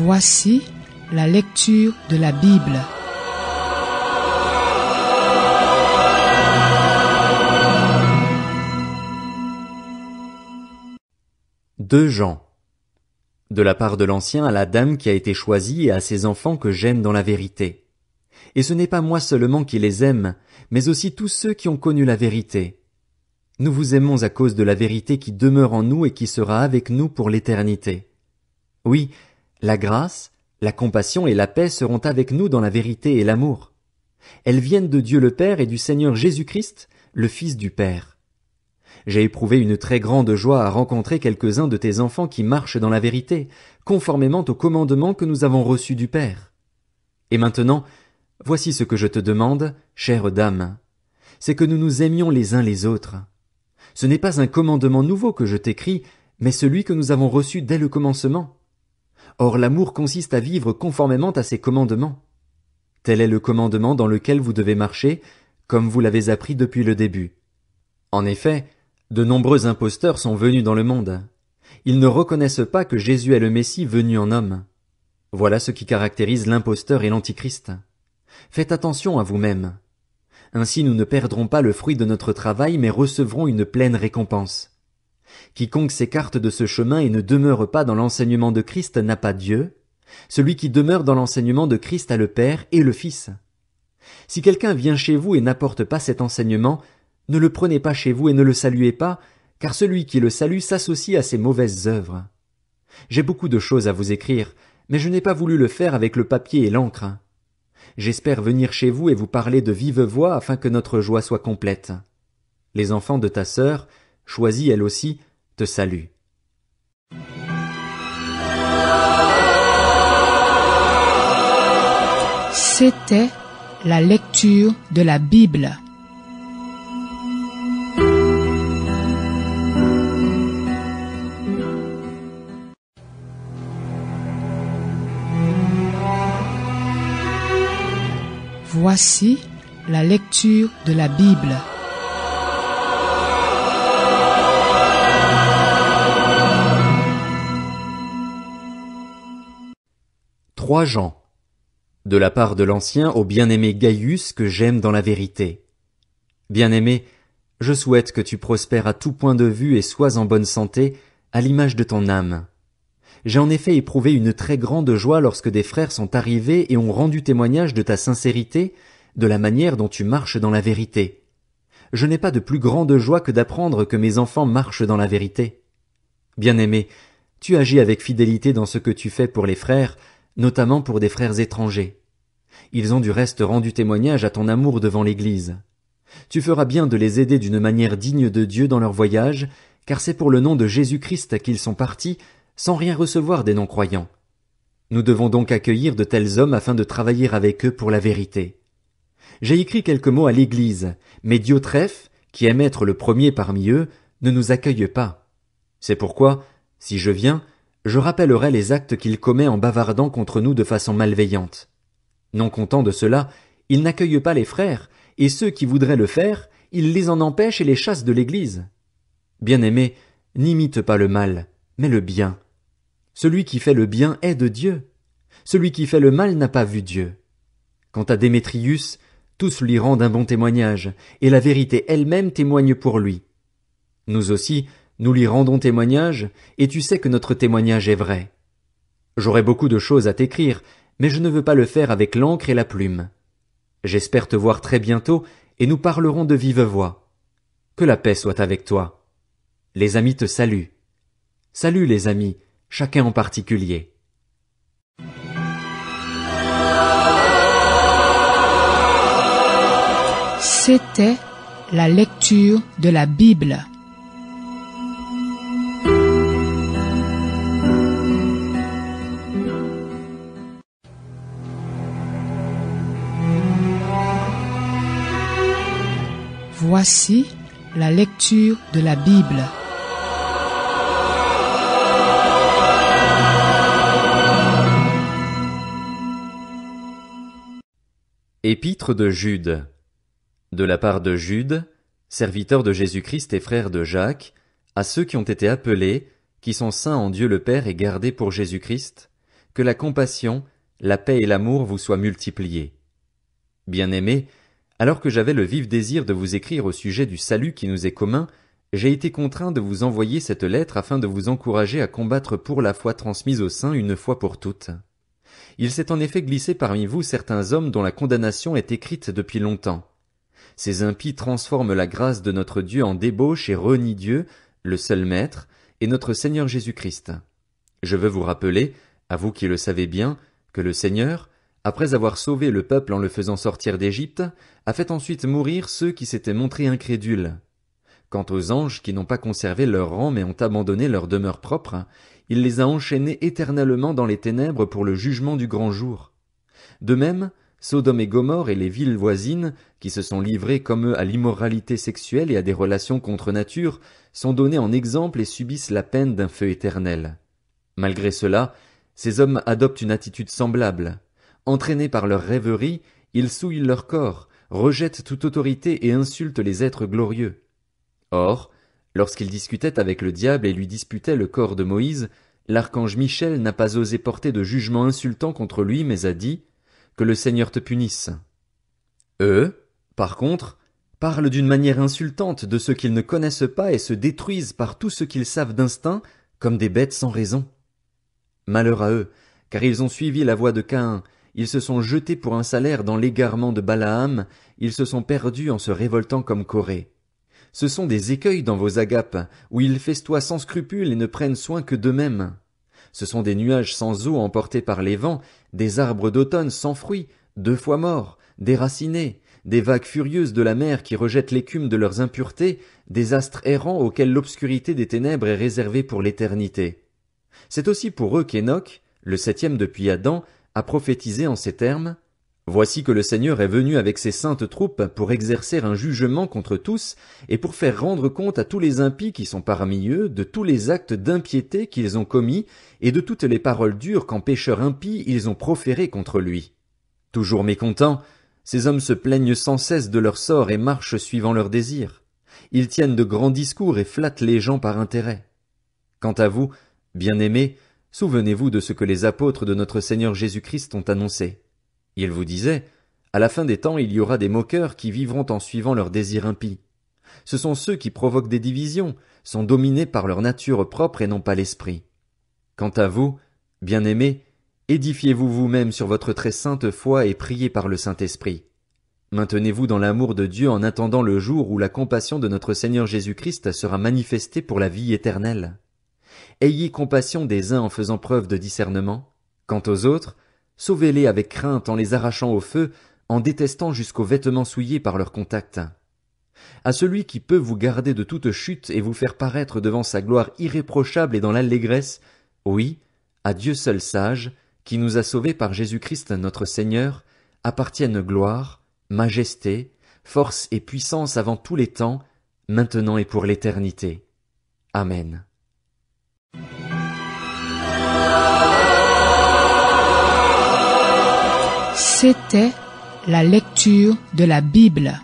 Voici la lecture de la Bible. De Jean. De la part de l'Ancien à la dame qui a été choisie et à ses enfants que j'aime dans la vérité. Et ce n'est pas moi seulement qui les aime, mais aussi tous ceux qui ont connu la vérité. Nous vous aimons à cause de la vérité qui demeure en nous et qui sera avec nous pour l'éternité. Oui, la grâce, la compassion et la paix seront avec nous dans la vérité et l'amour. Elles viennent de Dieu le Père et du Seigneur Jésus-Christ, le Fils du Père. J'ai éprouvé une très grande joie à rencontrer quelques-uns de tes enfants qui marchent dans la vérité, conformément au commandement que nous avons reçu du Père. Et maintenant, voici ce que je te demande, chère dame, c'est que nous nous aimions les uns les autres. Ce n'est pas un commandement nouveau que je t'écris, mais celui que nous avons reçu dès le commencement. Or l'amour consiste à vivre conformément à ses commandements. Tel est le commandement dans lequel vous devez marcher, comme vous l'avez appris depuis le début. En effet, de nombreux imposteurs sont venus dans le monde. Ils ne reconnaissent pas que Jésus est le Messie venu en homme. Voilà ce qui caractérise l'imposteur et l'antichrist. Faites attention à vous-même. Ainsi nous ne perdrons pas le fruit de notre travail, mais recevrons une pleine récompense. Quiconque s'écarte de ce chemin et ne demeure pas dans l'enseignement de Christ n'a pas Dieu. Celui qui demeure dans l'enseignement de Christ a le Père et le Fils. Si quelqu'un vient chez vous et n'apporte pas cet enseignement, ne le prenez pas chez vous et ne le saluez pas, car celui qui le salue s'associe à ses mauvaises œuvres. J'ai beaucoup de choses à vous écrire, mais je n'ai pas voulu le faire avec le papier et l'encre. J'espère venir chez vous et vous parler de vive voix afin que notre joie soit complète. Les enfants de ta sœur, choisis elle aussi, te saluent. C'était la lecture de la Bible. Voici la lecture de la Bible. Trois Jean. De la part de l'Ancien au bien-aimé Gaius que j'aime dans la vérité. Bien-aimé, je souhaite que tu prospères à tout point de vue et sois en bonne santé, à l'image de ton âme. J'ai en effet éprouvé une très grande joie lorsque des frères sont arrivés et ont rendu témoignage de ta sincérité, de la manière dont tu marches dans la vérité. Je n'ai pas de plus grande joie que d'apprendre que mes enfants marchent dans la vérité. Bien-aimé, tu agis avec fidélité dans ce que tu fais pour les frères, notamment pour des frères étrangers. Ils ont du reste rendu témoignage à ton amour devant l'Église. Tu feras bien de les aider d'une manière digne de Dieu dans leur voyage, car c'est pour le nom de Jésus-Christ qu'ils sont partis, sans rien recevoir des non-croyants. Nous devons donc accueillir de tels hommes afin de travailler avec eux pour la vérité. J'ai écrit quelques mots à l'Église, mais Diotrephe, qui aime être le premier parmi eux, ne nous accueille pas. C'est pourquoi, si je viens, je rappellerai les actes qu'il commet en bavardant contre nous de façon malveillante. Non content de cela, il n'accueille pas les frères, et ceux qui voudraient le faire, il les en empêche et les chasse de l'Église. Bien-aimé, n'imite pas le mal, mais le bien. Celui qui fait le bien est de Dieu. Celui qui fait le mal n'a pas vu Dieu. Quant à Démétrius, tous lui rendent un bon témoignage, et la vérité elle-même témoigne pour lui. Nous aussi, nous lui rendons témoignage, et tu sais que notre témoignage est vrai. J'aurais beaucoup de choses à t'écrire, mais je ne veux pas le faire avec l'encre et la plume. J'espère te voir très bientôt, et nous parlerons de vive voix. Que la paix soit avec toi. Les amis te saluent. Salut les amis, chacun en particulier. C'était la lecture de la Bible. Voici la lecture de la Bible. Épître de Jude. De la part de Jude, serviteur de Jésus-Christ et frère de Jacques, à ceux qui ont été appelés, qui sont saints en Dieu le Père et gardés pour Jésus-Christ, que la compassion, la paix et l'amour vous soient multipliés. Bien-aimés, alors que j'avais le vif désir de vous écrire au sujet du salut qui nous est commun, j'ai été contraint de vous envoyer cette lettre afin de vous encourager à combattre pour la foi transmise aux saints une fois pour toutes. Il s'est en effet glissé parmi vous certains hommes dont la condamnation est écrite depuis longtemps. Ces impies transforment la grâce de notre Dieu en débauche et renient Dieu, le seul Maître, et notre Seigneur Jésus-Christ. Je veux vous rappeler, à vous qui le savez bien, que le Seigneur, après avoir sauvé le peuple en le faisant sortir d'Égypte, a fait ensuite mourir ceux qui s'étaient montrés incrédules. Quant aux anges qui n'ont pas conservé leur rang mais ont abandonné leur demeure propre, il les a enchaînés éternellement dans les ténèbres pour le jugement du grand jour. De même, Sodome et Gomorrhe et les villes voisines, qui se sont livrées comme eux à l'immoralité sexuelle et à des relations contre nature, sont donnés en exemple et subissent la peine d'un feu éternel. Malgré cela, ces hommes adoptent une attitude semblable. Entraînés par leur rêverie, ils souillent leur corps, rejettent toute autorité et insultent les êtres glorieux. Or, lorsqu'ils discutaient avec le diable et lui disputaient le corps de Moïse, l'archange Michel n'a pas osé porter de jugement insultant contre lui, mais a dit « Que le Seigneur te punisse ». Eux, par contre, parlent d'une manière insultante de ceux qu'ils ne connaissent pas et se détruisent par tout ce qu'ils savent d'instinct, comme des bêtes sans raison. Malheur à eux, car ils ont suivi la voie de Caïn, ils se sont jetés pour un salaire dans l'égarement de Balaam, ils se sont perdus en se révoltant comme Corée. Ce sont des écueils dans vos agapes, où ils festoient sans scrupule et ne prennent soin que d'eux-mêmes. Ce sont des nuages sans eau emportés par les vents, des arbres d'automne sans fruits, 2 fois morts, déracinés, des vagues furieuses de la mer qui rejettent l'écume de leurs impuretés, des astres errants auxquels l'obscurité des ténèbres est réservée pour l'éternité. C'est aussi pour eux qu'Enoch, le 7e depuis Adam, a prophétisé en ces termes « Voici que le Seigneur est venu avec ses saintes troupes pour exercer un jugement contre tous et pour faire rendre compte à tous les impies qui sont parmi eux de tous les actes d'impiété qu'ils ont commis et de toutes les paroles dures qu'en pécheurs impies ils ont proférées contre lui. » Toujours mécontents, ces hommes se plaignent sans cesse de leur sort et marchent suivant leurs désirs. Ils tiennent de grands discours et flattent les gens par intérêt. Quant à vous, bien-aimés, souvenez-vous de ce que les apôtres de notre Seigneur Jésus-Christ ont annoncé. Ils vous disaient, à la fin des temps il y aura des moqueurs qui vivront en suivant leurs désirs impies. Ce sont ceux qui provoquent des divisions, sont dominés par leur nature propre et non pas l'esprit. Quant à vous, bien-aimés, édifiez-vous vous-même sur votre très sainte foi et priez par le Saint-Esprit. Maintenez-vous dans l'amour de Dieu en attendant le jour où la compassion de notre Seigneur Jésus-Christ sera manifestée pour la vie éternelle. Ayez compassion des uns en faisant preuve de discernement. Quant aux autres, sauvez-les avec crainte en les arrachant au feu, en détestant jusqu'aux vêtements souillés par leur contact. À celui qui peut vous garder de toute chute et vous faire paraître devant sa gloire irréprochable et dans l'allégresse, oui, à Dieu seul sage, qui nous a sauvés par Jésus-Christ notre Seigneur, appartiennent gloire, majesté, force et puissance avant tous les temps, maintenant et pour l'éternité. Amen. C'était la lecture de la Bible.